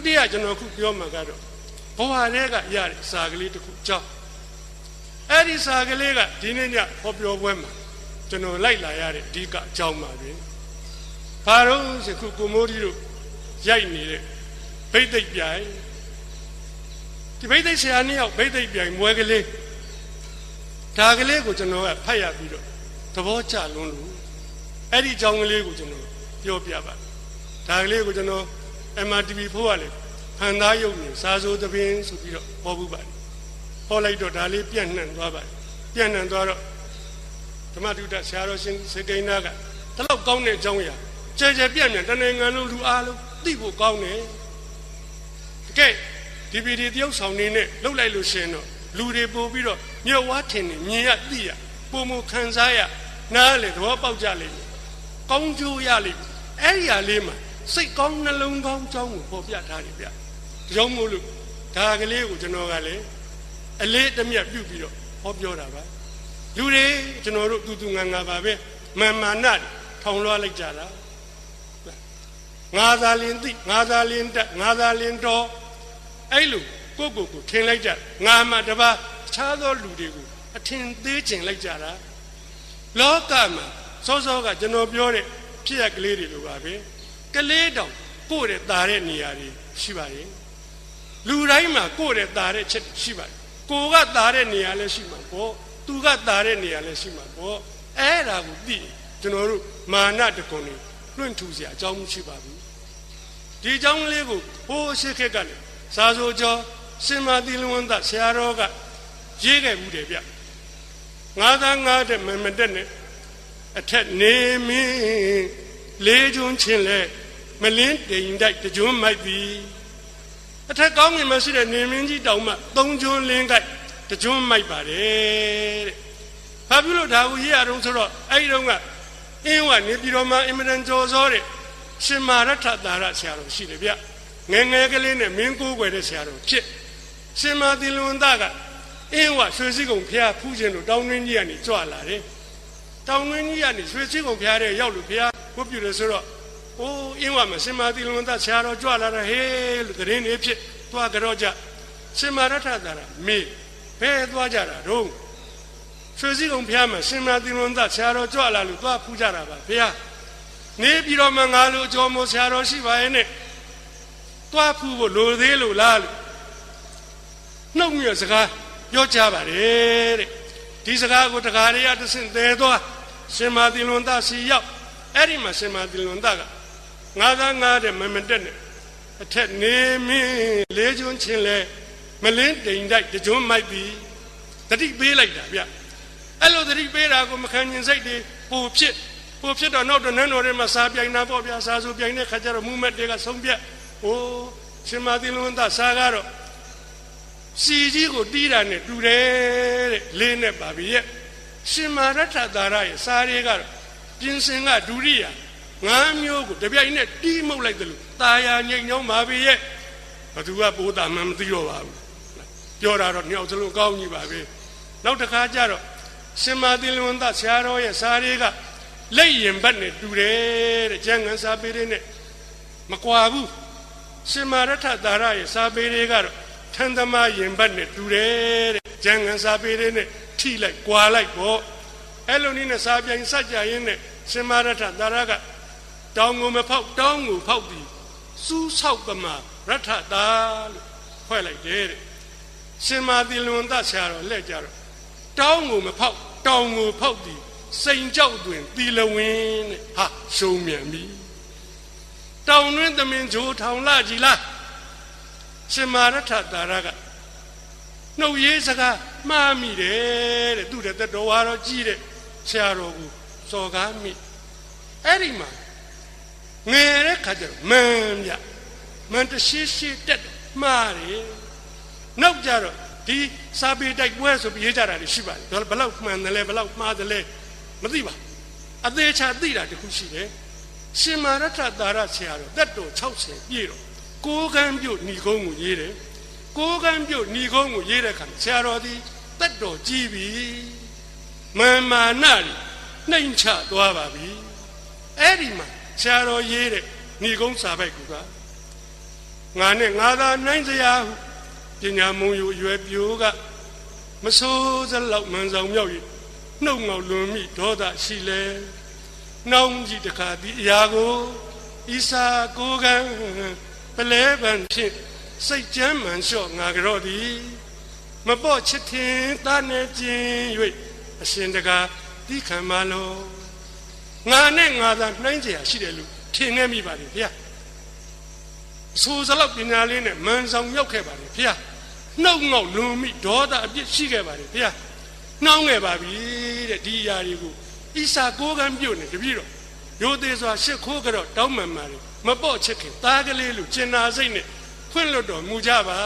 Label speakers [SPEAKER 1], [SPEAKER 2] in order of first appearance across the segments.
[SPEAKER 1] တိယကျွန်တော်ခုပြောမှာကတော့ဘဝထဲကရတဲ့စာကလေးတစ်ခုကြောင်းအဲ့ဒီစာကလေးကဒီနေ့ညဟောပြောပွဲမှာကျွန်တော်လိုက်လာရတဲ့အဓိကအကြောင်းပါပဲဘာလို့ဆိုခုကိုမိုးကြီးတို့ရိုက်နေတဲ့ဗိသိက်ပြိုင်ဒီဗိသိက်ဆရာနှစ်ယောက်ဗိသိက်ပြိုင်မွဲကလေးဒါကလေးကိုကျွန်တော်ကဖတ်ရပြီးတော့သဘောကျလွန်းလို့အဲ့ဒီအကြောင်းကလေးကိုကျွန်တော်ပြောပြပါဒါကလေးကိုကျွန်တော် MRTV ဖို့ရလေဖန်သားရုပ်နဲ့စာစိုးသပင်းဆိုပြီးတော့ဟောဘူးပါတယ်ဟောလိုက်တော့ဒါလေးပြန့်နှံ့သွားပါတယ်ပြန့်နှံ့သွားတော့ဓမ္မတုဒ္ဒဆရာတော်ရှင်စေကိန်းနာကတလောက်ကောင်းတဲ့အကြောင်းအရာကျယ်ကျယ်ပြန့်ပြန့်တဏ္ဍာငန်လုံးလူအားလုံးသိဖို့ကောင်းတယ်ကဲဒီဗီဒီတရုပ်ဆောင်နေနဲ့လှုပ်လိုက်လို့ရှင်တော့လူတွေပို့ပြီးတော့မြတ်ဝါထင်နေမြင်ရသိရပုံမခံစားရနားလေသဘောပေါက်ကြလိမ့်မယ်ကောင်းကျိုးရလိမ့်မယ်အဲ့ဒီဟာလေးမှာစိတ်ကောင်းနှလုံးကောင်းကြောင်းကိုပေါ်ပြထားတယ်ဗျဒါကြောင့်မို့လို့ဒါကလေးကိုကျွန်တော်ကလည်းအလေးတမြတ်ပြုပြီးတော့ဟောပြောတာပါလူတွေကျွန်တော်တို့တူငါငါပါပဲမာနထောင်လွှားလိုက်ကြတာငါသာလင်းသိငါသာလင်းတက်ငါသာလင်းတော်အဲ့လိုကိုထင်လိုက်ကြငါမှတပါးခြားသောလူတွေကိုအထင်သေးကျင်လိုက်ကြတာလောကမှာစောစောကကျွန်တော်ပြောတဲ့ဖြစ်ရကလေးတွေလိုပါပဲကလေးတောင်ကိုယ့်ရဲ့ตาတဲ့နေရာတွေရှိပါရဲ့လူတိုင်းမှာကိုယ့်ရဲ့ตาတဲ့ချက်ရှိပါတယ်ကိုကตาတဲ့နေရာလည်းရှိမှာပေါ့သူကตาတဲ့နေရာလည်းရှိမှာပေါ့အဲ့ဒါကိုသိကျွန်တော်တို့မာနတကွန်တွေလွင့်ထူเสียအကြောင်းမရှိပါဘူးဒီအကြောင်းလေးကိုဟိုးရှိခက်ကလည်းစာဆိုကျော်ရှင်မာသီလဝန္တဆရာတော်ကရေးခဲ့မှုတယ်ဗျငါးသားငါးတဲ့မတက်နဲ့အထက်နေမင်းလေးကျွန်းချင်းလဲမလင်းတိမ်တိုက်တကျွန်းမိုက်သည်အထက်ကောင်းငင်မရှိတဲ့နေမင်းကြီးတောင်မှသုံးကျွန်းလင်းကြိုက်တကျွန်းမိုက်ပါတယ်တဲ့ဘာဖြစ်လို့ဒါကိုရေးရအောင်ဆိုတော့အဲ့ဒီတော့ကအင်းဝနေပြည်တော်မှာအင်မတန်ကြော်စောတဲ့ရှင်မာရထတာရဆရာတော်ရှိတယ်ဗျငယ်ငယ်ကလေးနဲ့မင်းကိုးကွယ်တဲ့ဆရာတော်ဖြစ်ရှင်မာသီလဝန္တကအင်းဝရွှေစည်းကုံဖျားဖူးခြင်းလို့တောင်းတွင်းကြီးကနေကြွလာတယ်တောင်းတွင်းကြီးကနေရွှေစည်းကုံဖျားတဲ့ရောက်လို့ဖျားဝတ်ပြုတယ်ဆိုတော့အိုးအင်းဝမှာရှင်မာသီလဝန္တဆရာတော်ကြွလာတာဟေးလို့သတင်းတွေဖြစ်သွားကြတော့ကြရှင်မာရထတာရမေးဘယ်သွားကြတာတော့ရွှေစည်းကုံဖျားမှာရှင်မာသီလဝန္တဆရာတော်ကြွလာလို့သွားဖူးကြတာပါဖျားနေပြီးတော့မှငါလိုအကျော်မို့ဆရာတော်ရှိပါရဲ့နဲ့သွားဖူးဖို့လိုသေးလို့လားလို့နှုတ်မြစကားပြောကြပါတယ်တဲ့ဒီစကားကိုတကားတွေကတဆင့်သေးသွားရှင်မာသီလဝန္တစီရောက်အဲ့ဒီမှာရှင်မာသီလဝန္တကငါးသားငါးတဲ့မတက်နဲ့အထက်နေမင်းလေးကျွန်းချင်းလဲမလင်းတိမ်တိုက်တကျွန်းမိုက်ပြီးတတိပေးလိုက်တာဗျအဲ့လိုတတိပေးတာကိုမခံကျင်စိတ်တွေပိုဖြစ်တော့နောက်တော့နန်းတော်ထဲမှာစာပြိုင်တာပေါ့ဗျာစာဆိုပြိုင်တဲ့ခါကျတော့မူမက်တွေကဆုံးပြတ်ဟိုရှင်မာသီလဝန္တစာကတော့စီကြီးကိုတီးတာနဲ့တူတယ်တဲ့လေးနဲ့ပါပြီရဲ့ရှင်မာရထတာရရဲ့စာတွေကတော့ပြင်စင်ကဒုရိယာငါးမျိုးကိုတပြိုင်နဲ့တီးမှုတ်လိုက်တယ်လို့ตาယာငိမ့်ညောင်းပါပြီရဲ့ဘသူကပိုးတာမှမသိတော့ပါဘူးပြောတာတော့ညောင်စလုံးကောင်းကြီးပါပဲနောက်တစ်ခါကျတော့ရှင်မာသီလဝန္တဆရာတော်ရဲ့စာတွေကလက်ရင်ဘတ်နဲ့တူတယ်တဲ့ကျမ်းဂန်စာပေတွေနဲ့မကွာဘူးရှင်မာရထတာရရဲ့စာပေတွေကတော့ထန်သမားရင်ဘတ်နဲ့တူတယ်တဲ့ကျမ်းဂန်စာပေတွေနဲ့ထိလိုက်ကွာလိုက်ပေါ့အဲ့လိုနည်းနဲ့စာပြိုင်စัจ ကြရင်းနဲ့ရှင်မာရထတာရကတောင်းကိုမဖောက်တောင်းကိုဖောက်ပြီးစူးဆောက်သမားရထတာလို့ဖွဲ့လိုက်တယ်တဲ့ရှင်မာသီလဝန္တဆရာတော်လက်ကြတော့တောင်းကိုမဖောက်တောင်းကိုဖောက်ပြီးစိန်ကြောက်တွင်သီလဝင်းတဲ့ဟာရှုံးမြန်ပြီတောင်းတွင်သမင်ဂျိုးထောင်လာကြည်လားရှင်မာရထတာရကနှုတ်ရေးစကားမှားမိတယ်တဲ့သူ့တဲ့တတော်ဝါတော့ကြီးတဲ့ဆရာတော်ကိုစော်ကားမိအဲ့ဒီမှာငယ်တဲ့ခါကျတော့မန်တရှိတက်မှားတယ်နောက်ကြတော့ဒီစာပေတိုက်ပွဲဆိုပြီးရေးကြတာတွေရှိပါတယ်ဘယ်လောက်မှန်တယ်လဲဘယ်လောက်မှားတယ်လဲမသိပါအသေးချာသိတာတခုရှိတယ်ရှင်မာရထတာရဆရာတော်တက်တော်60ပြည့်တော့ကိုးကန်းပြုတ်ဏီကုန်းကိုရေးတယ်ကိုးကန်းပြုတ်ဏီကုန်းကိုရေးတဲ့ခါဆရာတော်ဒီတက်တော်ကြီးပြီမာနတွေနှိမ်ချသွားပါပြီအဲ့ဒီမှာဆရာတော်ရေးတဲ့ဏီကုန်းစာပိုက်က ငါနဲ့ငါသာနိုင်စရာပညာမုံယူရွယ်ပြိုကမဆိုးစလောက်မှန်ဆောင်မြောက်၍နှုတ်ငေါလွန်မိဒေါသရှိလေနှောင်းကြည့်တခါဒီအရာကိုဤစာကိုကံပလဲပန်ဖြင့်စိတ်ကြမ်းမှန်လျှော့ငါကြော့သည်မပေါ့ချစ်ထင်သားနဲ့ကျင်၍အရှင်တကာတိခံမလောငါနဲ့ငါသာနှိုင်းเสียရှိတယ်လို့ထင်နေမိပါတယ်ဗျာဆိုစလောက်ပညာလေးနဲ့မှန်ဆောင်မြောက်ခဲ့ပါတယ်ဗျာနှုတ်ငေါလွန်မိဒေါသအပြစ်ရှိခဲ့ပါတယ်ဗျာနှောင်းခဲ့ပါပြီတဲ့ဒီအရာတွေကိုဣစာကိုကံပြုတ်နေတပည့်တော်ရိုသေစွာရှ िख ိုးကြတော့တောင်းမှန်ပါလေမပေါ့ချစ်ခင်သားကလေးလို့ကျင်နာစိတ်နဲ့ခွင့်လွတ်တော်မူကြပါ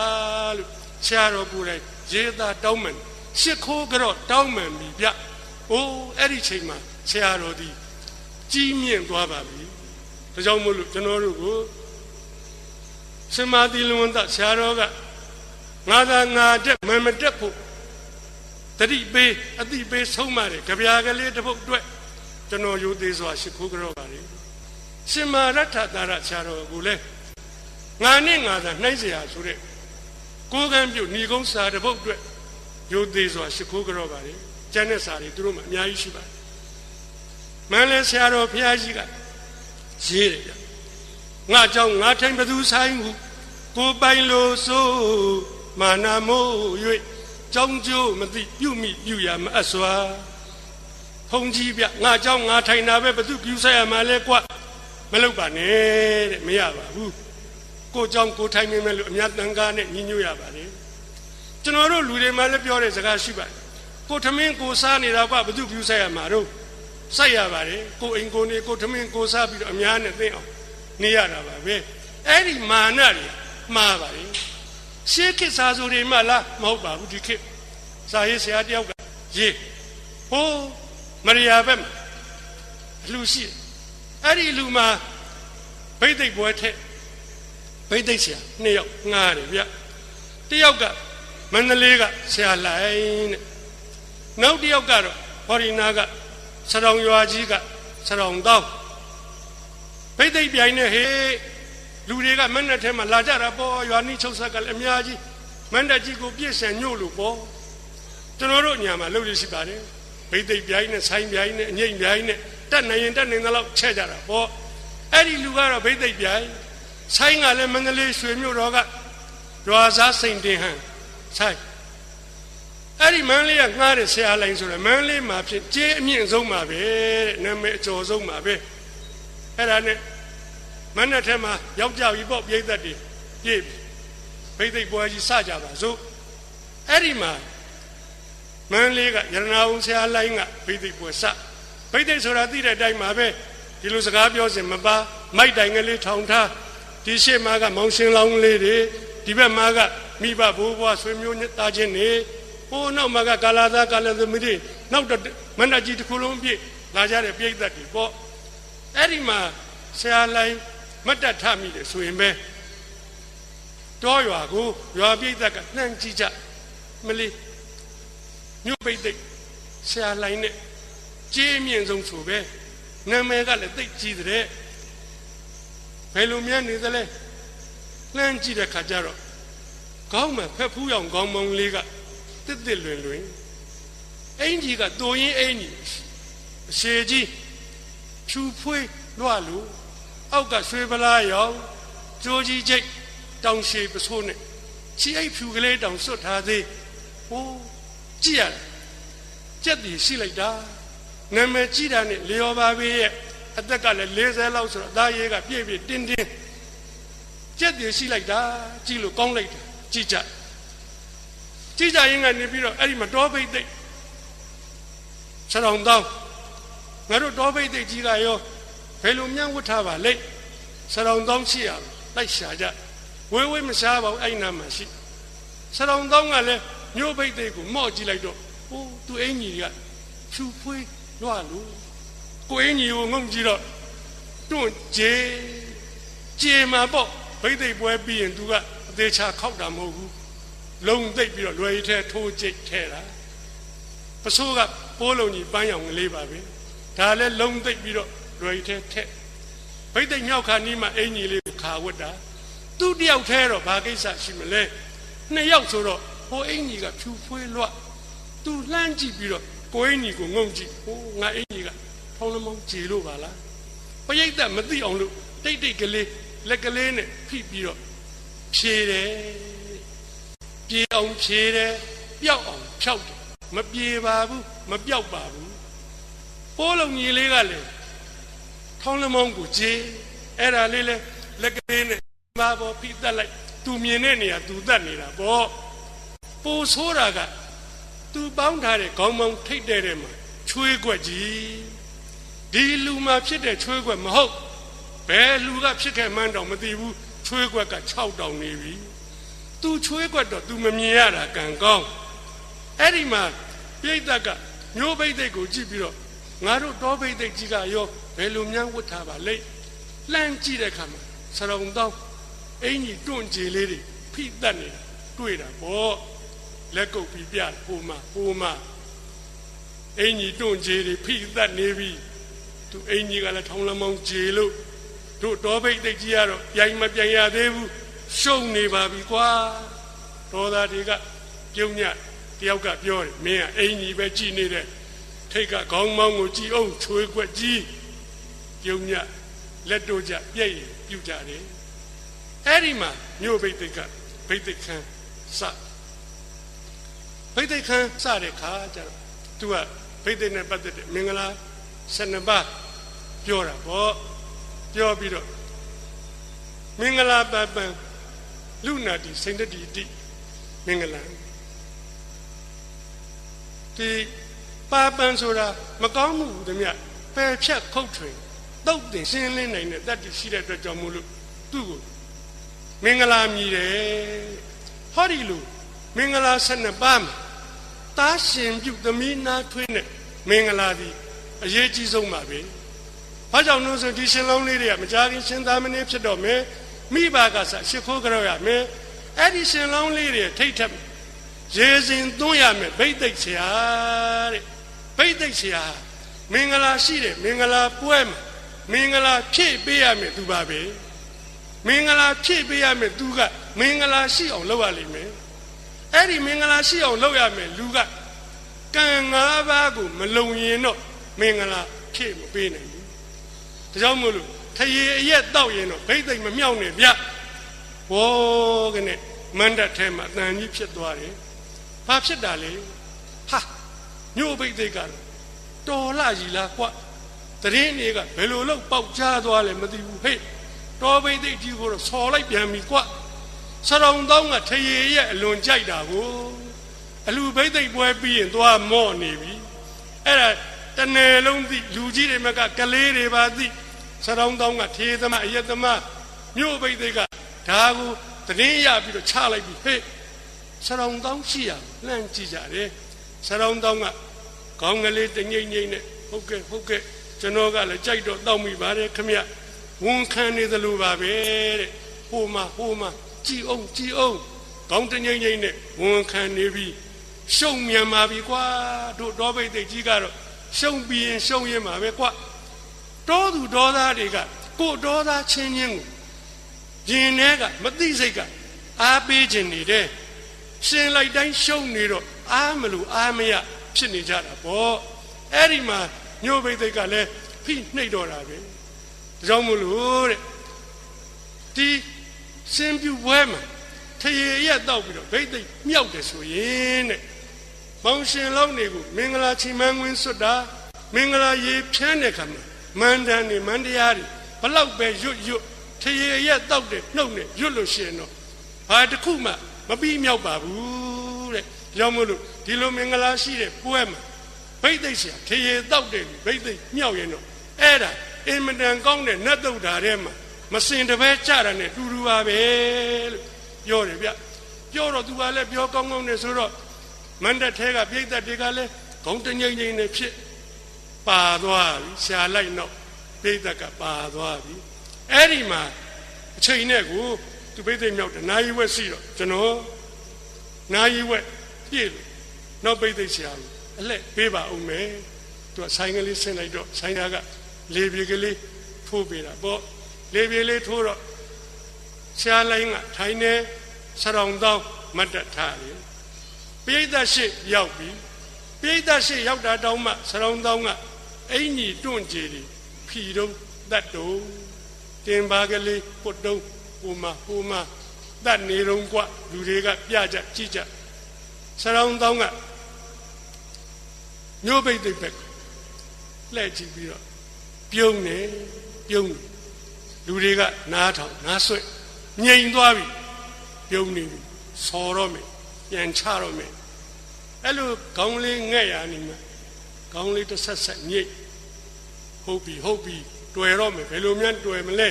[SPEAKER 1] လို့ဆရာတော်ကိုယ်တိုင်ရေးသားတောင်းမှန်ရှ िख ိုးကြတော့တောင်းမှန်ပြီဗျအိုးအဲ့ဒီချိန်မှာဆရာတော်ဒီကြီးမြင့်သွားပါပြီဒါကြောင့်မို့လို့ကျွန်တော်တို့ကိုစမာတိလွန်သားဆရာတော်ကငါသာငါတက်မမတက်ဖို့တတိပေးအတိပေးဆုံးမတယ်ကြပြာကလေးတစ်ပုတ်အတွက်ကျွန်တော်ရိုသေစွာရှ िख ိုးကြတော့ပါလေရှင်မာရထတာရဆရာတော်ကိုလည်းငါနဲ့ငါသာနှိုင်းเสียဆိုတဲ့ကိုကံပြုတ်ညီကုန်းစာတစ်ပုတ်အတွက်ရိုသေစွာရှ िख ိုးကြတော့ပါလေကျန်တဲ့စာတွေသူတို့မှအများကြီးရှိပါတယ်မန်းလဲဆရာတော်ဘုရားကြီးကရေးတယ်ဗျငါကြောင့်ငါထိုင်ဘသူဆိုင်ဟုကိုပိုင်လို့ဆိုမာနာမို့၍ကြောင်းကျိုးမသိပြုမိပြုရမအပ်စွာဖုန်ကြီးဗျငါကြောင့်ငါထိုင်တာပဲဘသူပြုဆိုင်ရမှာလဲကွမလုပ်ပါနဲ့တဲ့မရပါဘူးကိုကြောင့်ကိုထိုင်မိမယ်လို့အများတန်ကားနဲ့ညီညွတ်ရပါလေကျွန်တော်တို့လူတွေမှလည်းပြောတဲ့စကားရှိပါတယ်ကိုထမင်းကိုစားနေတာကဘသူပြုဆိုင်ရမှာတော့စိုက်ရပါတယ်ကိုအိမ်ကိုနေကိုထမင်းကိုစားပြီးတော့အများနဲ့သိအောင်နေရတာပါပဲအဲ့ဒီမာနတွေမှားပါလေရှေးခေတ်စာဆိုတွေမှလားမဟုတ်ပါဘူးဒီခေတ်စာရေးဆရာတယောက်ကရေးဟိုးမရိယာဘက်မှာလူရှိအဲ့ဒီလူမှာဗိသိက်ပွဲထက်ဗိသိက်ဆရာ2ယောက်ငှားတယ်ဗျတယောက်ကမန္တလေးကဆရာလိုက်တဲ့နောက်တယောက်ကတော့ဟော်ရီနာကစရောင်ရွာကြီးကစရောင်တောင်းဗိသိက်ပြိုင်နေဟေးလူတွေကမန္တထဲမှာလာကြတာပေါ့ရွာနီးချုပ်ဆက်ကလည်းအများကြီးမန္တကြီးကိုပြည့်စံညို့လို့ပေါ့ကျွန်တော်တို့ညမှာလုပ်ရရှိပါတယ်ဗိသိက်ပြိုင်နဲ့ဆိုင်းပြိုင်နဲ့အငိမ့်ပြိုင်နဲ့တက်နိုင်ရင်တက်နိုင်သလောက်ချဲ့ကြတာပေါ့အဲ့ဒီလူကတော့ဗိသိက်ပြိုင်ဆိုင်းကလည်းမန္တလေးရွှေမြို့တော်ကရွာစားစိန်တင်ဟန်ဆိုင်းအဲ့ဒီမန္တလေးကငှားတဲ့ဆရာလိုင်းဆိုတော့မန္တလေးမှာဖြစ်ကျေးအမြင့်ဆုံးပါပဲတဲ့နာမည်အကျော်ဆုံးပါပဲအဲ့ဒါနဲ့မန္တထဲမှာရောက်ကြပြီပေါ့ပြိဿတ်တွေပြည့်ဗိသိက်ပွဲကြီးစကြပါစို့အဲ့ဒီမှာမန္တလေးကရတနာအောင်ဆရာလိုင်းကဗိသိက်ပွဲစဗိသိက်ဆိုတာသိတဲ့အတိုင်းမှာပဲဒီလိုစကားပြောစင်မပါမိုက်တိုင်ကလေးထောင်ထားဒီရှေ့မှာကမောင်ရှင်လောင်းလေးတွေဒီဘက်မှာကမိဘဘိုးဘွားဆွေမျိုးသားချင်းတွေဟိုနောက်မှာကကာလာသားကာလသမီးတွေနောက်တော့မန္တကြီးတစ်ခုလုံးပြည့်လာကြတဲ့ပြိဿတ်တွေပေါ့အဲ့ဒီမှာဆရာလိုင်းမတ်တတ်ထမိတယ်ဆိုရင်ပဲတောရွာကိုရွာပြိဿကနှံ့ကြည့်ကြမလေးမြို့ပိတ်သိဆရာလိုင်းနဲ့ကြေးမြင့်ဆုံးဆိုပဲနာမည်ကလည်းသိကြီးတဲ့ဘယ်လိုများနေသလဲလှမ်းကြည့်တဲ့ခါကျတော့ခေါင်းမှာဖက်ဖူးရောင်ခေါင်းမောင်းလေးကတစ်တစ်လွင်လွင်အင်ကြီးကတိုးရင်အင်ကြီးအရှည်ကြီးဖြူဖွေးလွှလို့အောက်ကရွှေပလားရောင်ကြိုးကြီးချိတ်တောင်ရှည်ပစိုးနဲ့ချီအိတ်ဖြူကလေးတောင်စွတ်ထားသေးဟိုးကြည့်ရကြက်တည်ရှိလိုက်တာနာမည်ကြည့်တာနဲ့လျော်ပါပဲရဲ့အသက်ကလည်း40လောက်ဆိုတော့သားရဲကပြည့်ပြည့်တင်းတင်းကြက်တည်ရှိလိုက်တာကြည့်လို့ကောင်းလိုက်တယ်ကြည့်ကြရင်ကနေပြီးတော့အဲ့ဒီမှာတောပိတ်သိခြေတော်တောင်းငါတို့တောပိတ်သိကြီးကရောဘယ်လိုမြန်ဝတ်ထားပါလဲခြေတော်တောင်းရှိရလိုက်ရှာကြဝေးမရှားပါဘူးအဲ့နာမှာရှိခြေတော်တောင်းကလည်းမြို့ပိတ်သိကိုမော့ကြည့်လိုက်တော့ဟိုးသူအင်ကြီးကဖြူဖွေးလွှလို့ကိုအင်ကြီးကိုငုံကြည့်တော့တွန့်ကြေမှာပေါ့ဗိသိက်ပွဲပြီးရင်သူကအသေးချာခောက်တာမဟုတ်ဘူးလုံသိပ်ပြီးတော့လွယ်ရီထဲထိုးကြိတ်ထဲတာပစိုးကပိုးလုံးကြီးပန်းရောင်ကလေးပါပဲဒါလည်းလုံသိပ်ပြီးတော့လွယ်ရီထဲထက်ဗိသိက်မြောက်ခါနီးမှာအင်ကြီးလေးခါဝတ်တာ သူတယောက်ထဲတော့ဘာကိစ္စရှိမလဲနှစ်ယောက်ဆိုတော့ဟိုအင်ကြီးကဖြူဖွေးလွတ်သူလှမ်းကြည့်ပြီးတော့ကိုအင်ကြီးကိုငုံကြည့်ဟိုငါအင်ကြီးကထောင်းလမောင်းကြေလို့ပါလားပရိသတ်မသိအောင်လို့တိတ်တိတ်ကလေးလက်ကလေးနဲ့ဖိပြီးတော့ဖြေတယ်ပြေအောင်ဖြေတယ်ပျောက်အောင်ဖြောက်တယ်မပြေပါဘူးမပျောက်ပါဘူးပိုးလုံးကြီးလေးကလည်းထောင်းလမောင်းကိုကြေအဲ့ဒါလေးလဲလက်ကလေးနဲ့ဘာပေါ်ဖိတက်လိုက်သူမြင်တဲ့နေရာသူတက်နေတာပေါ့ပိုးဆိုးတာကသူပေါင်းထားတဲ့ခေါင်းမောင်းထိတ်တဲ့မှာချွေးကွက်ကြီးဒီလူမှာဖြစ်တဲ့ချွေးကွက်မဟုတ်ဘယ်လူကဖြစ်ခဲ့မှန်းတော့မသိဘူးချွေးကွက်က6တောင်နေပြီသူချွေးကွက်တော့သူမမြင်ရတာကံကောင်းအဲ့ဒီမှာပြိဿကမျိုးဘိသိက်ကိုကြည့်ပြီးတော့ငါတို့တောဘိသိက်ကြီးကရောဘယ်လိုများဝတ်ထားပါလိမ့်လှမ်းကြည့်တဲ့အခါမှာစရုံတောင်းအင်ကြီးတွန့်ကြည်လေးတွေဖိတက်နေတာတွေ့တာပေါ့လက်ကုပ်ပြီးပြဟိုမှာအင်ကြီးတွန့်ကြည်တွေဖိတက်နေပြီသူအင်ကြီးကလည်းထောင်းလမောင်းကြည်လို့တို့တောဘိသိက်ကြီးကတော့ရိုင်မပြန်ရသေးဘူးရှုံနေပါပြီကွာတော်သားတွေကပြုံးညတယောက်ကပြောတယ်မင်းကအင်ကြီးပဲကြည်နေတဲ့ထိတ်ကခေါင်းမောင်းကိုကြည်အောင်ချွေးကွက်ကြီးပြုံးညလက်တို့ကြပြည့်ရင်ပြုကြတယ်အဲ့ဒီမှာမြို့ဘိသိက်ကဘိသိက်ခန်းစဘိသိက်ခန်းစတဲ့ခါကျတော့သူကဘိသိက်နဲ့ပတ်သက်တဲ့မင်္ဂလာ12ပါးပြောတာပေါ့ပြောပြီးတော့မင်္ဂလာပပံလူနာတိစိန်တတိတိမင်္ဂလာဒီပပံဆိုတာမကောင်းမှုတည်းမြပယ်ဖြတ်ခုတ်ထွင်တုတ်တင်ရှင်းလင်းနိုင်တဲ့တတ်တည်ရှိတဲ့အတွက်ကြောင့်မို့လို့သူ့ကိုမင်္ဂလာမြည်တယ်ဟောဒီလိုမင်္ဂလာ12ပါးမှာတားရှင်ပြုသမီးနာထွင်းတဲ့မင်္ဂလာဒီအရေးကြီးဆုံးပါပဲဘာကြောင့်လို့ဆိုဒီရှင်လုံးလေးတွေကမကြခင်ရှင်သာမဏေဖြစ်တော့မယ်မိဘကစရှ िख ိုးကြရမယ်အဲ့ဒီရှင်လုံးလေးတွေထိတ်ထက်ရေစဉ်သွင်းရမယ်ဘိသိက်ဆရာတဲ့ဘိသိက်ဆရာမင်္ဂလာရှိတယ်မင်္ဂလာပွဲမှာမင်္ဂလာဖြည့်ပေးရမယ်သူပါပဲမင်္ဂလာဖြည့်ပေးရမယ်သူကမင်္ဂလာရှိအောင်လုပ်ရလိမ့်မယ်အဲ့ဒီမင်္ဂလာရှိအောင်လုပ်ရမယ်လူကကံ5ပါးကိုမလုံရင်တော့မင်္ဂလာဖြည့်မပေးနိုင်ဘူးဒါကြောင့်မို့လို့ထရေအရက်တောက်ရင်တော့ဘိသိက်မမြောက်နဲ့ဗျဘောကနေမန္တထဲမှာအတန်ကြီးဖြစ်သွားတယ်ဘာဖြစ်တာလဲဟာမြို့ဘိသိက်ကတော့တော်လာကြီးလားကွတရင်တွေကဘယ်လိုလုပ်ပေါက်ချသွားလဲမသိဘူးဟဲ့တော်ဘိသိက်ကြီးကိုတော့ဆော်လိုက်ပြန်ပြီကွစရုံတောင်းကထရေရဲ့အလွန်ကြိုက်တာကိုအလူဘိသိက်ပွဲပြီးရင်သွားမော့နေပြီအဲ့ဒါတနယ်လုံးသိလူကြီးတွေမကကလေးတွေပါသိစရုံတောင်းကထေသမားအယက်သမားမြို့ဘိသိက်ကဒါကိုတရင်ရပြီးတော့ချလိုက်ပြီဟဲ့စရုံတောင်းရှိရလှမ်းကြည့်ကြတယ်စရုံတောင်းကခေါင်းကလေးတငိမ့်ငိမ့်နဲ့ဟုတ်ကဲ့ကျွန်တော်ကလည်းကြိုက်တော့တောက်မိပါတယ်ခမရဝန်ခံနေသလိုပါပဲတဲ့ဟိုမှာကြည်အောင်ခေါင်းတငိမ့်ငိမ့်နဲ့ဝန်ခံနေပြီရှုံမြန်ပါပြီကွာတို့တောဘိသိက်ကြီးကတော့ရှုံပြီးရင်ရှုံရင်ပါပဲကွာတောသူတောသားတွေကကို့တောသားချင်းချင်းကိုရင်ထဲကမသိစိတ်ကအားပေးခြင်းနေတယ်ရှင်လိုက်တိုင်းရှုံနေတော့အားမလို့အားမရဖြစ်နေကြတာပေါ့အဲ့ဒီမှာညို့ဘိသိက်ကလည်းဖိနှိပ်တော့တာပဲဒါကြောင့်မလို့တဲ့ဒီစင်ပြူပွဲမှာထရေရက်တောက်ပြီးတော့ဘိသိက်မြောက်တယ်ဆိုရင်တဲ့မောင်ရှင်လောင်းတွေကိုမင်္ဂလာချီမန်းခွင်းစွတ်တာမင်္ဂလာရေဖြန်းတဲ့ခါမှာမန္တန်နေမန္တရားတွေဘလောက်ပဲရွတ်ထရေရက်တောက်တဲ့နှုတ်နဲ့ရွတ်လို့ရှိရင်တော့ဘာတစ်ခုမှမပြီးမြောက်ပါဘူးတဲ့ကြောင့်မို့လို့ဒီလိုမင်္ဂလာရှိတဲ့ပွဲမှာဘိသိက်ဆရာထရေတောက်တဲ့ဘိသိက်မြောက်ရင်တော့အဲ့ဒါအင်မတန်ကောင်းတဲ့နတ်တုတ်ဓာတ်ထဲမှာမစင်တပဲကြတာနဲ့တူတူပါပဲလို့ပြောတယ်ဗျပြောတော့သူကလည်းပြောကောင်းနဲ့ဆိုတော့မန္တထဲကပြိဿတွေကလည်းခေါင်းတငိမ့်ငိမ့်နဲ့ဖြစ်ပါသွားပြီရှာလိုက်တော့ပြိဿကပါသွားပြီအဲ့ဒီမှာအချိန်နဲ့ကိုသူဘိသိက်မြောက်တယ်နာယီဝက်စီတော့ကျွန်တော်နာယီဝက်ပြည့်လို့နောက်ဘိသိက်ဆရာအလှပေးပါဦးမယ်သူကဆိုင်ကလေးဆင်းလိုက်တော့ဆိုင်သားကလေပြေကလေးထိုးပေးတာပေါ့လေပြေလေးထိုးတော့ ဆရာလိုင်းကထိုင်နေဆရောင်တောင်းမတ်တထားတယ်ပိဋကရှိရောက်ပြီပိဋကရှိရောက်တာတောင်းမှဆရောင်တောင်းကအင်ကြီးတွန့်ကြည်တယ်ဖီတော့တတ်တော့တင်ပါကလေးပုတ်တော့ဟိုမှာတတ်နေတော့กว่าလူတွေကပြကြကြည့်ကြဆရောင်တောင်းကမျိုးပိတ်တိတ်ပဲလှည့်ကြည့်ပြီးတော့ပြုံးနေလူတွေကနားထောင်နားဆွဲငြိမ်သွားပြီပြုံးနေပြီဆော်တော့မယ်ပြန်ချတော့မယ်အဲ့လိုခေါင်းလေးငဲ့ရနေမှာခေါင်းလေးတစ်ဆက်ညိတ်ဟုတ်ပြီတွေ့တော့မယ်ဘယ်လိုများတွေ့မလဲ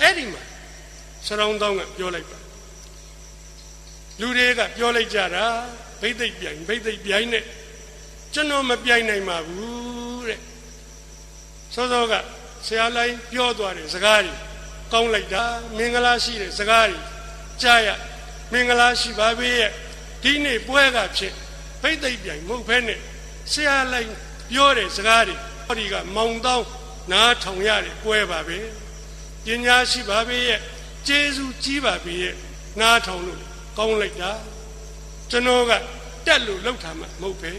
[SPEAKER 1] အဲ့ဒီမှာဆရောင်းတောင်းကပြောလိုက်ပါလူတွေကပြောလိုက်ကြတာဘိသိက်ပြိုင်နဲ့ကျွန်တော်မပြိုင်နိုင်ပါဘူးတဲ့စောကဆရာလိုင်းပြောသွားတယ်စကားတွေကောင်းလိုက်တာမင်္ဂလာရှိတဲ့စကားတွေကြားရမင်္ဂလာရှိပါပဲရဲ့ဒီနေ့ပွဲကဖြစ်ဘိသိက်ပြိုင်မဟုတ်ဘဲနဲ့ဆရာလိုင်းပြောတဲ့စကားတွေဟောဒီကမောင်တောင်းနားထောင်ရတဲ့ပွဲပါပဲပညာရှိပါပဲရဲ့ကျေးဇူးကြီးပါပဲရဲ့နားထောင်လို့ကောင်းလိုက်တာကျွန်တော်ကတက်လို့လောက်တာမှမဟုတ်ပဲ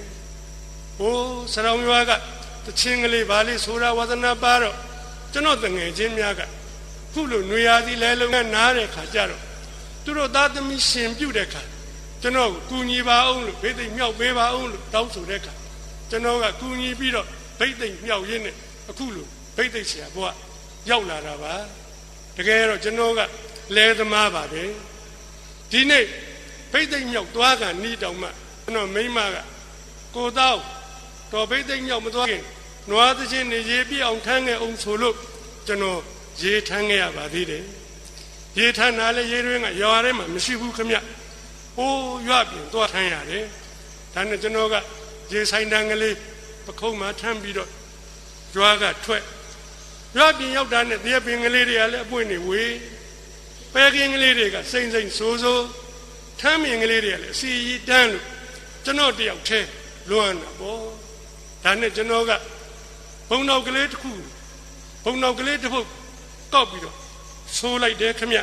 [SPEAKER 1] ဟိုဆရောင်ရွာကတချင်းကလေးပါလေးဆိုတာဝါသနာပါတော့ကျွန်တော်တငယ်ချင်းများကခုလိုနွေရာသီလဲလုံးနဲ့နားတဲ့ခါကြတော့သူတို့သားသမီးရှင်ပြုတ်တဲ့ခါကျွန်တော်ကကူညီပါအောင်လို့ဘိသိက်မြောက်ပေးပါအောင်လို့တောင်းဆိုတဲ့ခါကျွန်တော်ကကူညီပြီးတော့ဘိသိက်မြောက်ရင်းနဲ့အခုလိုဘိသိက်ဆရာဘုရားရောက်လာတာပါတကယ်တော့ကျွန်တော်ကလဲသမားပါပဲဒီနေ့ဘိသိက်မြောက်သွားကနီးတောင်မှကျွန်တော်မိမကကိုတော့တော်ဘိသိက်မြောက်မသွားခင်နွားသချင်းနေရေပြအောင်ထမ်းခဲ့အောင်ဆိုလို့ကျွန်တော်ရေထမ်းခဲ့ရပါသေးတယ်ရေထမ်းတာလည်းရေတွင်းကရွာထဲမှာမရှိဘူးခမဟိုးရွာပြင်သွားထမ်းရတယ်ဒါနဲ့ကျွန်တော်ကရေဆိုင်တန်းကလေးပခုံးမှာထမ်းပြီးတော့ရွာကထွက်ရွာပြင်ရောက်တာနဲ့တရပင်ကလေးတွေကလည်းအပွင့်နေဝေးပဲကင်းကလေးတွေကစိမ့်ဆိုးထမ်းမြင်ကလေးတွေကလည်းအစီရီတန်းလို့ကျွန်တော်တယောက်တည်းလွမ်းတာပေါ့ဒါနဲ့ကျွန်တော်ကဘုံနောက်ကလေးတစ်ခုဘုံနောက်ကလေးတစ်ပုတ်ကောက်ပြီးတော့ဆိုးလိုက်တယ်ခမ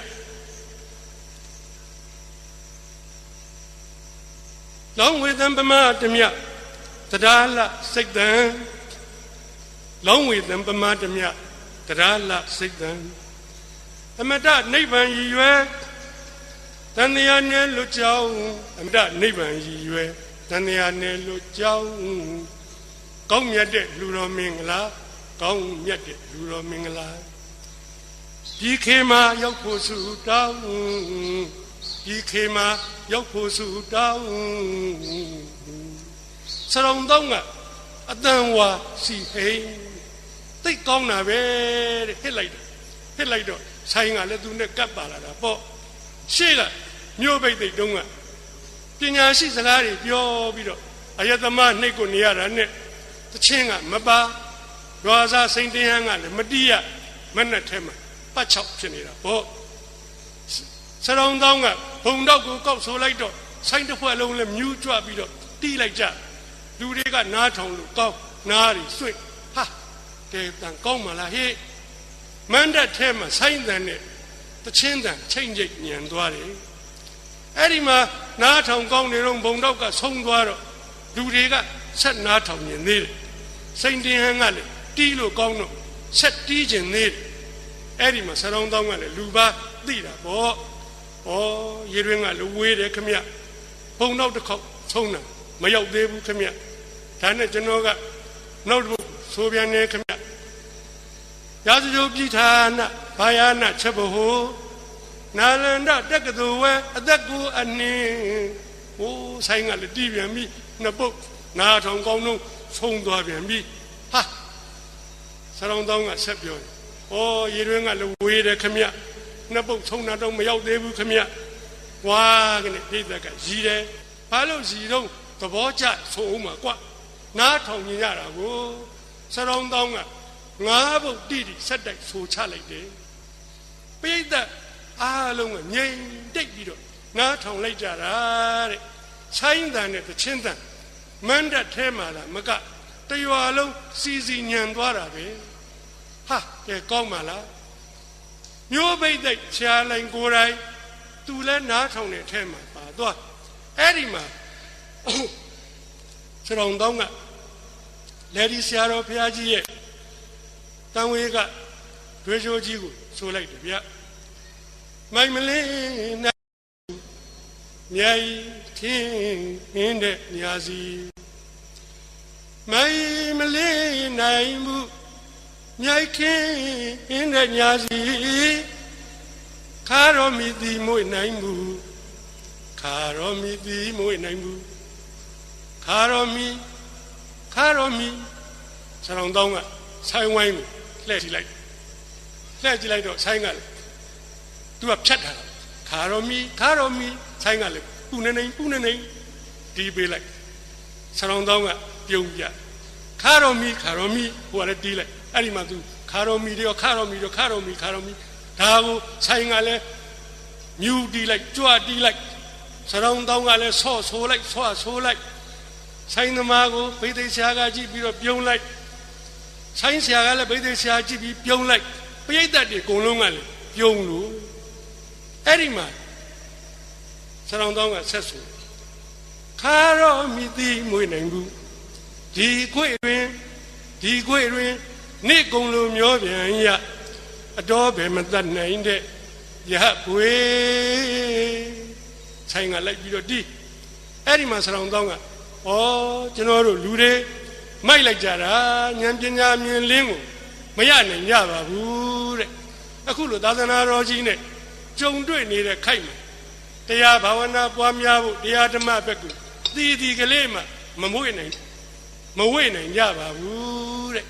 [SPEAKER 1] လောင်းဝေသံပမတမြတရားလစိတ်တံလောင်းဝေသံပမတမြတရားလစိတ်တံအမတနိဗ္ဗာန်ရည်ရွယ်တန်တရားနဲ့လွတ်ကြောင်းအမတနိဗ္ဗာန်ရည်ရွယ်တန်တရားနဲ့လွတ်ကြောင်းကောင်းမြတ်တဲ့လူတော်မင်္ဂလာကောင်းမြတ်တဲ့လူတော်မင်္ဂလာဒီခေမှာရောက်ဖို့ဆုတောင်းဒီခေမှာရောက်ဖို့ဆုတောင်းဆရောင်တောင်းကအတန်ဝါစီဟိန်သိကောင်းတာပဲတဲ့ဟစ်လိုက်တော့ဆိုင်ကလည်းသူနဲ့ကပ်ပါလာတာပေါ့ရှေ့ကမြို့ပိတ်သိတုံးကပညာရှိစကားတွေပြောပြီးတော့အယတမနှိတ်ကိုနေရတာနဲ့တချင်းကမပါရွာစားစိန်တင်းဟန်းကလည်းမတီးရမနဲ့ထဲမှာပတ်ချောက်ဖြစ်နေတာပေါ့ဆရောင်တောင်းကဘုံတော့ကိုကောက်ဆိုလိုက်တော့ဆိုင်တစ်ဖွဲ့လုံးလည်းမြူးကြွပြီးတော့တီးလိုက်ကြလူတွေကနားထောင်လို့ကောင်းနားရီဆွင့်ဟာကဲတန်ကောင်းမလားဟေ့မန္တထဲမှာဆိုင်တန်နဲ့တချင်းတန်ချိန်ချိတ်ညံသွားတယ်အဲ့ဒီမှာနားထောင်ကောင်းနေတော့ဘုံတော့ကဆုံးသွားတော့လူတွေကဆက်နားထောင်နေသေးတယ်စိန်တင်ဟန်းကလည်းတီးလို့ကောင်းတော့ဆက်တီးခြင်းသေးတယ်အဲ့ဒီမှာဆရောင်းတောင်းကလည်းလူပါသိတာပေါ့ဩရေတွင်းကလူဝေးတယ်ခမဘုံတော့တစ်ခေါက်ဆုံးတာမရောက်သေးဘူးခမဒါနဲ့ကျွန်တော်ကနောက်တစ်ပုဒ်ဆိုပြန်နေခမရာဇဂိုပြည်ဌာနဘာယာနချက်ဘဟုနာလန္ဒတက္ကသိုလ်ဝဲအသက်ကိုအနှင်းဟိုဆိုင်ကလည်းတီးပြန်ပြီနှစ်ပုတ်နာထောင်ကောင်းလုံးဆုံးသွားပြန်ပြီဟာဆရောင်းတောင်းကဆက်ပြောတယ်ဩရေတွင်းကလည်းဝေးတယ်ခမနှစ်ပုတ်ဆုံးတာတော့မရောက်သေးဘူးခမဝါကနေပြိတ္တကရည်တယ်ဘာလို့ရည်တော့သဘောကျဆိုအောင်မှာကွာနားထောင်နေရတာကိုဆရောင်းတောင်းကငါးပုတ်တိတိဆက်တိုက်ဆိုချလိုက်တယ်ပြိတ္တအားလုံးကငြိမ်တိတ်ပြီးတော့နားထောင်လိုက်ကြတာတဲ့ဆိုင်တန်နဲ့တချင်းတန်မန္တထဲမှာလားမကတရွာလုံးစီစီညံသွားတာပဲဟာကဲကောင်းပါလား မျိုးပိတ်သိက်ဆရာလိုင်ကိုယ်တိုင်သူလည်းနားထောင်တဲ့ထဲမှာပါသွားအဲ့ဒီမှာဆရာတော်ကလေဒီဆရာတော်ဘုရားကြီးရဲ့တန်ဝေကဒွေချိုးကြီးကိုဆိုလိုက်တယ်ဗျမိုင်မလေးနိုင်မြိုင်ထင်းတဲ့ညာစီမိုင်မလေးနိုင်မှုမြိုင်ခင်းတဲ့ညာစီခါတော်မိသည်မွေနိုင်မှုခါတော်မိသည်မွေနိုင်မှုခါတော်မိဆရာတော်တောင်းကဆိုင်ဝိုင်းကိုလှည့်ကြည့်လိုက်တော့ဆိုင်ကလည်းသူကဖြတ်ထားတာခါတော်မိဆိုင်ကလည်းပူနေနေဒီပေးလိုက်ဆရာတော်တောင်းကပြုံးပြခါတော်မိဟိုကလည်းတီးလိုက်အဲ့ဒီမှာသူခါတော်မိဒါကိုဆိုင်ကလည်းမြူတီးလိုက်ကြွတီးလိုက်ဆရာတော်တောင်းကလည်းဆော့ဆိုးလိုက်ဆိုင်သမားကိုဗိသိက်ဆရာကကြည့်ပြီးတော့ပြုံးလိုက်ဆိုင်ဆရာကလည်းဗိသိက်ဆရာကြည့်ပြီးပြုံးလိုက်ပရိသတ်တွေအကုန်လုံးကလည်းပြုံးလို့အဲ့ဒီမှာဆရာတော်တောင်းကဆက်ဆိုခါတော်မိသည်မွေနိုင်ဘူးဒီခွေတွင်နေ့ကုန်လိုမျောပြန်ရအတော်ပဲမတတ်နိုင်တဲ့ရဟဘွေဆိုင်ကလိုက်ပြီးတော့ဒီအဲ့ဒီမှာဆရာတော်တောင်းကကျွန်တော်တို့လူတွေမိုက်လိုက်ကြတာဉာဏ်ပညာမြင်လင်းကိုမရနိုင်ကြပါဘူးတဲ့အခုလိုသာသနာတော်ကြီးနဲ့ကြုံတွေ့နေတဲ့ခိုက်မှာတရားဘာဝနာပွားများဖို့တရားဓမ္မဘက်ကတီကလေးမှမဝေ့နိုင်ကြပါဘူးတဲ့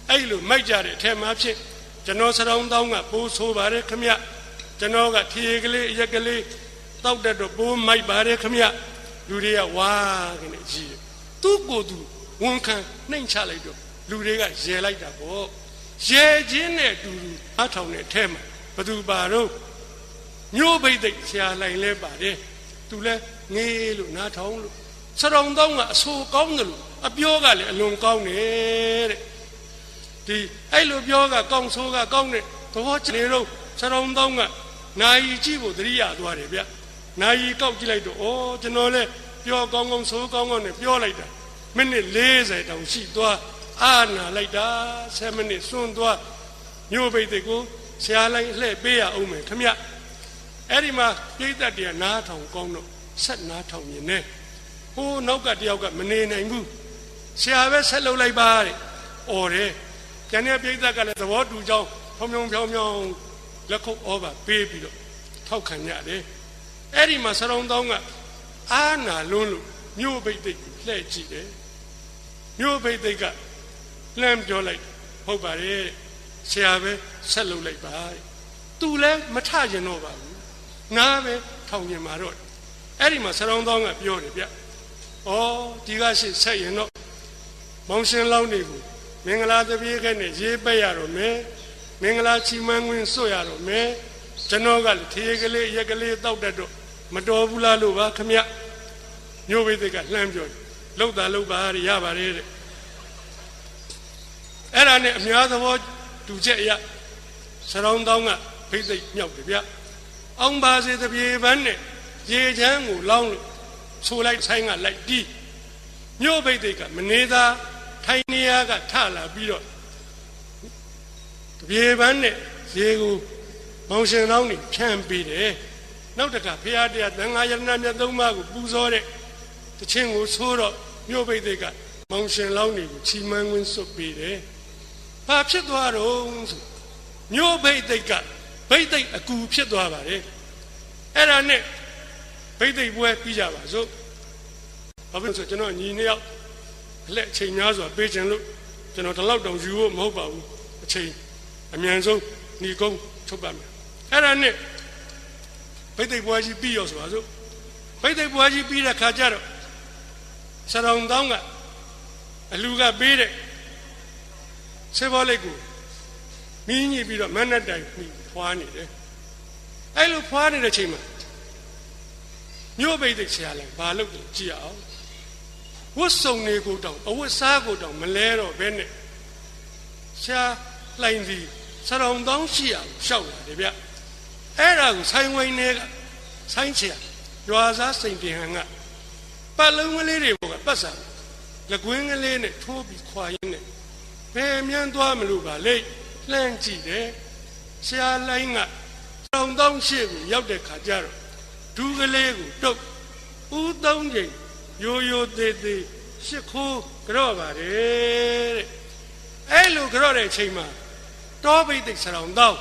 [SPEAKER 1] အဲ့လိုမိုက်ကြတဲ့အထက်မှာဖြစ်ကျွန်တော်ဆရာတောင်းကပိုးဆိုးပါတယ်ခမကျွန်တော်ကထီကလေးအရက်ကလေးတောက်တဲ့တော့ပိုးမိုက်ပါတယ်ခမလူတွေကဝါကနေကြီးသူ့ကိုယ်သူဝန်ခံနှိမ်ချလိုက်တော့လူတွေကရဲလိုက်တာပေါ့ရဲချင်းနဲ့တူအားထောင်တဲ့ထဲမှာဘသူပါတော့မျိုးဘိတ်သိက်ဆရာလိုင်လဲပါတယ်သူလဲငေးလို့နားထောင်လို့ဆရာတော်တောင်းကအဆိုးကောင်းတယ်လို့အပြောကလည်းအလွန်ကောင်းတယ်တဲ့ဒီအဲ့လိုပြောကကောင်းဆိုးကကောင်းတဲ့သဘောကျနေတော့ဆရာတော်တောင်းကနာယီကြည့်ဖို့တရိယာသွားတယ်ဗျနာယီကောက်ကြည့်လိုက်တော့ကျွန်တော်လဲပြောကောင်းဆိုးကောင်းနဲ့ပြောလိုက်တာမိနစ်40တောင်ရှိသွားအာနာလိုက်တာ7မိနစ်စွန့်သွားမျိုးပိတ်တွေကိုဆရာလိုင်းလှည့်ပေးရအောင်မယ်ခမအဲ့ဒီမှာပြိတ္တတရားနားထောင်ကောင်းတော့ဆက်နားထောင်နေတယ်ဟိုနောက်ကတယောက်ကမနေနိုင်ဘူးဆရာပဲဆက်လုပ်လိုက်ပါတဲ့အော်တယ်ကျန်တဲ့ပြိတ္တကလည်းသဘောတူကြောင်းဖြောင်းလက်ခုပ်ဩဘာပေးပြီးတော့ထောက်ခံရတယ်အဲ့ဒီမှာဆရာတောင်းကအာနာလွန်းလို့မျိုးပိတ်သိက်လှည့်ကြည့်တယ်မျိုးပိတ်သိက်ကလှမ်းပြောလိုက်ဟုတ်ပါတယ်ဆရာပဲဆက်လုပ်လိုက်ပါသူလည်းမထကျင်တော့ပါဘူးနားပဲထောင်ကျင်မှာတော့အဲ့ဒီမှာဆရာတောင်းကပြောတယ်ဗျဒီကရှိဆက်ရင်တော့မောင်ရှင်လောင်းနေကိုမင်္ဂလာတပြေးခဲနဲ့ရေးပက်ရတော့မယ်မင်္ဂလာချီမန်းခွင်းစွတ်ရတော့မယ်ကျွန်တော်ကလည်းထေကလေးရက်ကလေးတောက်တတ်တော့မတော်ဘူးလားလို့ပါခမမျိုးပိတ်သိက်ကလှမ်းပြောတယ်လောက်တာလောက်ပါရပါတယ်တဲ့အဲ့ဒါနဲ့အများသဘောတူချက်အရဆရာတောင်းကပိတ်သိက်မြောက်တယ်ဗျအောင်ပါစေတပြေပန်းနဲ့ရေချမ်းကိုလောင်းလို့ဆိုလိုက်ဆိုင်ကလိုက်တီးမျိုးပိတ်သိက်ကမနေသာထိုင်နေရကထလာပြီးတော့တပြေပန်းနဲ့ရေကိုမောင်ရှင်လောင်းနေဖြန့်ပေးတယ်နောက်တခါဖရာတရားသံဃာယရဏမြတ်သုံးပါးကိုပူဇော်တဲ့တခြင်းကိုဆိုးတော့မျိုးပိတ်သိက်ကမောင်ရှင်လောင်းနေကိုချီမန်းခွင်းစွတ်ပေးတယ်ဘာဖြစ်သွားတော့ဆိုမျိုးပိတ်သိက်ကဘိတ်သိက်အကူဖြစ်သွားပါတယ်အဲ့ဒါနဲ့ဘိတ်သိက်ပွဲပြီးကြပါစို့ဘာဖြစ်လို့ဆိုကျွန်တော်ညီနှစ်ယောက်အလက်အချိန်များစွာပေးခြင်းလို့ကျွန်တော်ဒီလောက်တောင်ယူဖို့မဟုတ်ပါဘူးအချိန်အမြန်ဆုံးหนีကုန်းထုတ်ပါမယ်အဲ့ဒါနဲ့ဘိတ်သိက်ပွဲကြီးပြီးရောဆိုပါစို့ဘိတ်သိက်ပွဲကြီးပြီးတဲ့ခါကျတော့ဆရာတော်တောင်းကအလူကပေးတဲ့ဆေးဘောလိတ်ကိုမင်းကြီးပြီးတော့မန်းနဲ့တိုင်ဖွာနေတယ်အဲ့လိုဖွာနေတဲ့ချိန်မှာမျိုးပိတ်သိက်ဆရာလည်းဘာလုပ်တယ်ကြည့်အောင်ဝတ်စုံတွေကိုတောင်အဝတ်စားကိုတောင်မလဲတော့ဘဲနဲ့ဆရာလှိုင်းစီဆရာတော်တောင်းရှိအောင်ရှောက်လာတယ်ဗျ အဲ့ဒါကိုဆိုင်ဝိုင်းတွေကဆိုင်းချရာရွာစားစိန်တင်ဟန်ကပတ်လုံးကလေးတွေကပတ်စာလက်ကွင်းကလေးနဲ့ထိုးပြီးခွာရင်းနဲ့ဘယ်မြန်းသွားမလို့ပါလေလှမ်းကြည့်တယ်ဆရာလိုင်းကတောင်တောင်းရှိကိုရောက်တဲ့ခါကျတော့ဒူးကလေးကိုတုတ်ဦးသုံးချိန်ရိုးရိုးသေးသေးရှစ်ခိုးကြော့ပါတယ်တဲ့အဲ့လိုကြော့တဲ့အချိန်မှာတောပိတ်သိက်ဆရောင်တောင်း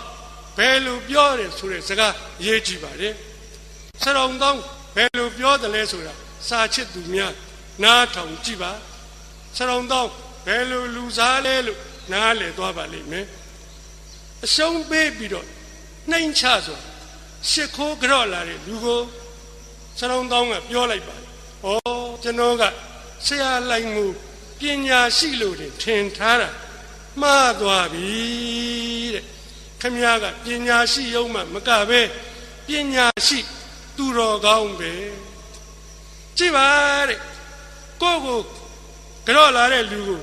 [SPEAKER 1] ဘယ်လိုပြောတယ်ဆိုတဲ့စကားရေးကြည့်ပါတယ်ဆရောင်တောင်းဘယ်လိုပြောတယ်လဲဆိုတာစာချစ်သူများနားထောင်ကြည့်ပါဆရောင်တောင်းဘယ်လိုလူစားလဲလို့နားလည်သွားပါလိမ့်မယ်အရှုံးပေးပြီးတော့နှိမ်ချဆိုရှစ်ခိုးကြော့လာတဲ့လူကိုဆရောင်တောင်းကပြောလိုက်ပါတယ်ဩကျွန်တော်ကဆရာလိုက်မှုပညာရှိလို့တင်ထင်ထားတာမှားသွားပြီတဲ့ခမည်းကပညာရှိရုံမှမကပဲပညာရှိသူတော်ကောင်းပဲကြည့်ပါတဲ့ကိုကြော့လာတဲ့လူကို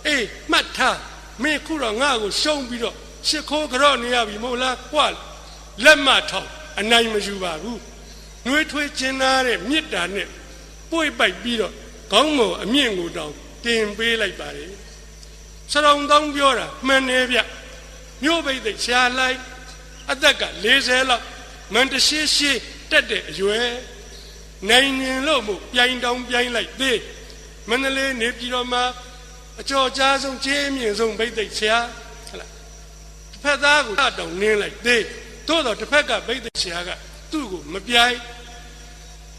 [SPEAKER 1] အေးမှတ်ထားမင်းခုတော့ငါ့ကိုရှုံးပြီးတော့ရှစ်ခိုးကြော့နေရပြီမဟုတ်လားကွာလက်မထောက်အနိုင်မယူပါဘူးနှွေးထွေးကျင်းသားတဲ့မြစ်တာနဲ့ပွေပိုက်ပြီးတော့ခေါင်းမော်အမြင့်ကိုတောင်တင်ပေးလိုက်ပါတယ်ဆရောင်တောင်းပြောတာမှန်တယ်ဗျမြို့ပိတ်သိရှားလိုက်အသက်က40လောက်မန်တရှိရှိတက်တဲ့အရွယ်နိုင်ညင်လို့မို့ပြိုင်တောင်ပြိုင်လိုက်သေးမန္တလေးနေပြည်တော်မှာအကျော်ကြားဆုံးကျေးအမြင့်ဆုံးပိတ်သိရှားဟုတ်လားတစ်ဖက်သားကိုတောင်နင်းလိုက်သေးသို့တော့တစ်ဖက်ကပိတ်သိရှားကသူ့ကိုမပြိုင်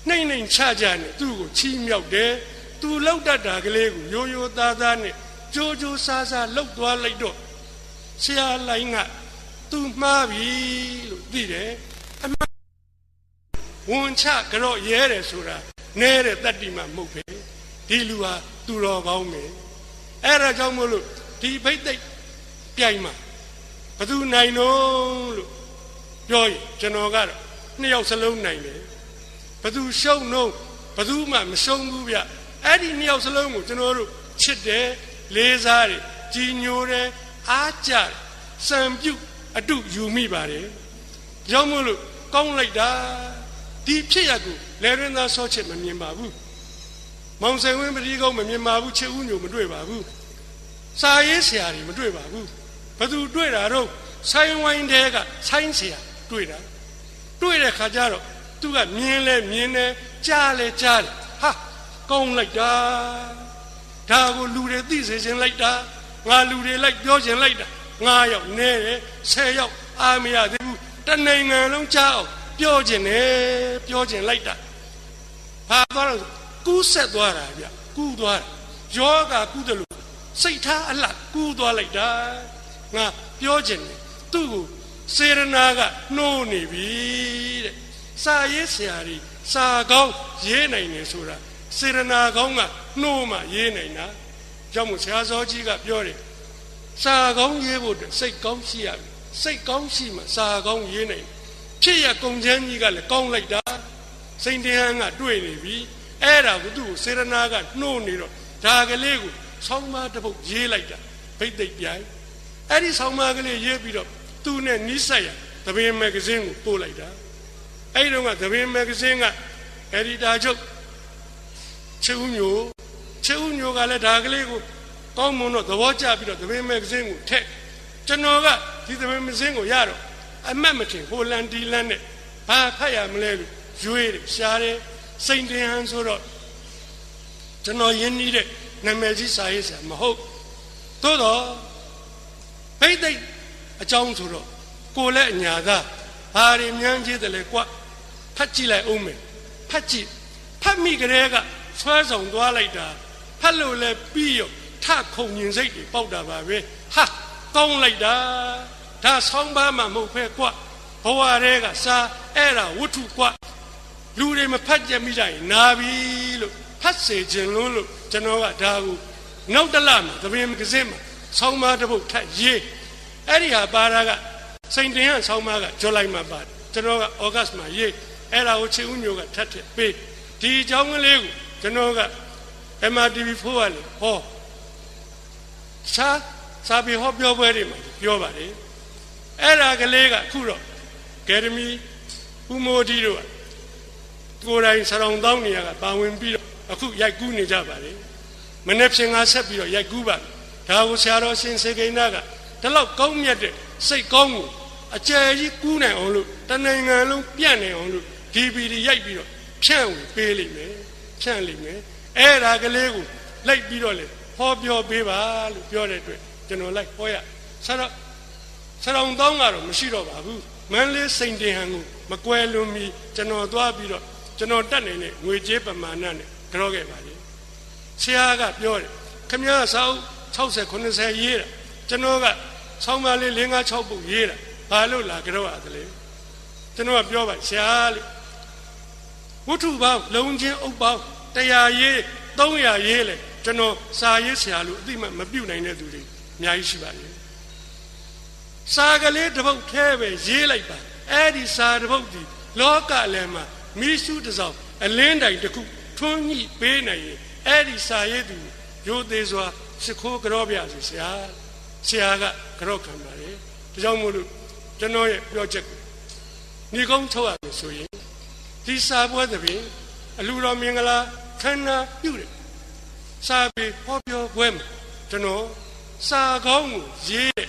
[SPEAKER 1] နှိမ့်နှိမ့်ချကြနဲ့သူ့ကိုချီးမြှောက်တယ်သူလောက်တတ်တာကလေးကိုရိုးရိုးသားသားနဲ့ကြိုးကြိုးစားစားလှုပ်သွားလိုက်တော့ဆရာလိုင်းကသူမှားပြီလို့သိတယ်အမှန်ဝန်ချကြော့ရဲတယ်ဆိုတာနဲတဲ့တတ္တိမှမဟုတ်ပဲဒီလူဟာသူတော်ကောင်းပဲအဲ့ဒါကြောင့်မို့လို့ဒီဘိတ်သိက်ပြိုင်မှာဘသူနိုင်တော့လို့ပြောရင်ကျွန်တော်ကတော့နှစ်ယောက်စလုံးနိုင်တယ်ဘသူရှုံးတော့ဘသူမှမရှုံးဘူးဗျအဲ့ဒီနှစ်ယောက်စလုံးကိုကျွန်တော်တို့ချစ်တယ်လေးစားတယ်ကြီးညိုတယ်အားကြတယ်စံပြုတ်အတုယူမိပါတယ်ကြောင့်မို့လို့ကောင်းလိုက်တာဒီဖြစ်ရကိုလေရင်သားဆောချစ်မမြင်ပါဘူးမောင်ဆိုင်ဝင်းပတိကုန်းမမြင်ပါဘူးချစ်ဦးညိုမတွေ့ပါဘူးစာရေးဆရာတွေမတွေ့ပါဘူးဘသူတွေ့တာတော့ဆိုင်ဝိုင်းတဲကဆိုင်းဆရာတွေ့တာတွေ့တဲ့ခါကျတော့သူကမြင်လဲမြင်တယ်ကြားလဲကြားတယ်ဟာကောင်းလိုက်တာဒါကိုလူတွေသိစေခြင်းလိုက်တာငါလူတွေလိုက်ပြောခြင်းလိုက်တာ9ယောက်နဲတယ်10ယောက်အားမရသေးဘူးတနိုင်ငံလုံးကြားအောင်ပြောခြင်းနဲ့ပြောခြင်းလိုက်တာဘာသွားတော့ကူးဆက်သွားတာဗျကူးသွားတာယောဂကူးတယ်လို့စိတ်ထားအလှကူးသွားလိုက်တာငါပြောခြင်းနဲ့သူ့ကိုစေရနာကနှိုးနေပြီတဲ့စာရေးဆရာကြီးစာကောင်းရေးနိုင်တယ်ဆိုတာစေရနာကောင်းကနှိုးမှရေးနိုင်တာကြောင့်မို့ဆရာစောကြီးကပြောတယ်စာကောင်းရေးဖို့စိတ်ကောင်းရှိရပြီစိတ်ကောင်းရှိမှစာကောင်းရေးနိုင်ဖြစ်ရကုံချမ်းကြီးကလည်းကောင်းလိုက်တာစိန်တရားကတွေ့နေပြီအဲ့ဒါကိုသူ့ကိုစေရနာကနှိုးနေတော့ဒါကလေးကိုဆောင်းမတစ်ပုတ်ရေးလိုက်တာဘိတ်သိက်ပြိုင်အဲ့ဒီဆောင်းမကလေးရေးပြီးတော့သူ့နဲ့နီးစပ်ရသဘင်မဂ္ဂဇင်းကိုပို့လိုက်တာအဲ့ဒီတော့ကသဘင်မဂ္ဂဇင်းကအက်ဒီတာချုပ်ချစ်ဦးညိုကလည်းဒါကလေးကိုကောင်းမွန်တော့သဘောကျပြီးတော့သဘင်မဂ္ဂဇင်းကိုထက်ကျွန်တော်ကဒီသဘင်မဂ္ဂဇင်းကိုရတော့အမတ်မထင်ဟိုလန်ဒီလန်နဲ့ဘာဖတ်ရမလဲလို့ရွေးတယ်ရှားတယ်စိန်တင်ဟန်ဆိုတော့ကျွန်တော်ရင်းနှီးတဲ့နာမည်ကြီးစာရေးဆရာမဟုတ်သို့တော့ဘိတ်သိက်အကြောင်းဆိုတော့ကိုလည်းအညာသားဘာတွေမြန်းကြီးတယ်လဲကွဖတ်ကြည့်လိုက်အောင်မယ်ဖတ်ကြည့်ဖတ်မိကြတဲ့ကဆွဲဆောင်သွားလိုက်တာဖတ်လို့လဲပြီးရောထခုံညင်စိတ်တွေပေါက်တာပါပဲဟာကောင်းလိုက်တာဒါဆောင်းပါးမှမဟုတ်ပဲကွဘဝတွေကစာအဲ့ဒါဝတ္ထုကွလူတွေမဖတ်ကြမိကြရင်နာပြီလို့ဖတ်စေခြင်းလို့ကျွန်တော်ကဒါကိုနောက်တလမှာသဘင်ကစင်းမှာဆောင်းပါးတစ်ပုဒ်ထပ်ရေးအဲ့ဒီဟာပါတာကစိန်တင်ဟန်ဆောင်းပါးကဇူလိုင်မှာပါကျွန်တော်ကဩဂတ်မှာရေးအဲ့ဒါကိုချစ်ဦးညိုကထပ်ထည့်ပေးဒီအကြောင်းကလေးကိုကျွန်တော်က MRTV4 ကလေဟောစာပေဟောပြောပွဲတွေမှာပြောပါတယ်အဲ့ဒါကလေးကအခုတော့ ကယ်ဒမီဦးမိုးဒီတို့ကိုယ်တိုင်ဆရာတော်တောင်းနေရကပါဝင်ပြီးတော့အခုရိုက်ကူးနေကြပါလေမနေ့ဖြင်ကဆက်ပြီးတော့ရိုက်ကူးပါဒါကိုဆရာတော်ရှင်စေကိန်းနာကဒီလောက်ကောင်းမြတ်တဲ့စိတ်ကောင်းကိုအကျယ်ကြီးကူးနိုင်အောင်လို့တနိုင်ငံလုံးပြန့်နိုင်အောင်လို့ဒီဗီဒီရိုက်ပြီးတော့ဖြန့်ဝေပေးလိမ့်မယ်ဖြန့်လိမ့်မယ်အဲ့ဒါကလေးကိုလိုက်ပြီးတော့လေဟောပြောပေးပါလို့ပြောတဲ့အတွက်ကျွန်တော်လိုက်ဟောရဆရာတော်တောင်းကတော့မရှိတော့ပါဘူးမန်းလေးစိန်တင်ဟန်ကိုမကွယ်လွန်မီကျွန်တော်သွားပြီးတော့ကျွန်တော်တက်နေတဲ့ငွေကြေးပမာဏနဲ့ကြောခဲ့ပါလေဆရာကပြောတယ်ခမည်းဆောက်60 90ရေးတာကျွန်တော်ကဆောင်းပါလေး5 6ပုတ်ရေးတာဘာလို့လာကြောရတယ်လေကျွန်တော်ကပြောပါဆရာလို့ဝတ္ထုပေါင်းလုံးချင်းအုပ်ပေါင်း100ရေး300ရေးလေကျွန်တော်စာရေးဆရာလို့အတိမပြုတ်နိုင်တဲ့သူတွေအများကြီးရှိပါလေစာကလေးတစ်ပုတ်ထဲပဲရေးလိုက်ပါအဲ့ဒီစာတစ်ပုတ်ဒီလောကလည်းမှာမိစုတစောင်းအလင်းတိုင်တစ်ခုထွန်းညှိပေးနိုင်ရင်အဲ့ဒီစာရေးသူရိုသေစွာစခိုးကြောပြစီဆရာကကြောခံပါလေဒါကြောင့်မို့လို့ကျွန်တော်ရဲ့ပြောချက်ကိုညီကုန်းထုတ်ရမယ်ဆိုရင်ဒီစာပွဲသဖြင့်အလူတော်မင်္ဂလာခန္ဓာပြုတယ်စာပေဟောပြောပွဲမှာကျွန်တော်စာကောင်းကိုရေးတဲ့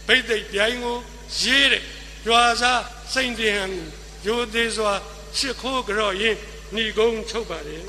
[SPEAKER 1] ဗိသိက်ပြိုင်ကိုရေးတဲ့ရွာစားစိန်တင်ဟန်ကိုရိုသေစွာရှ िख ိုးကြောရင်ညီကုန်းချုပ်ပါတယ်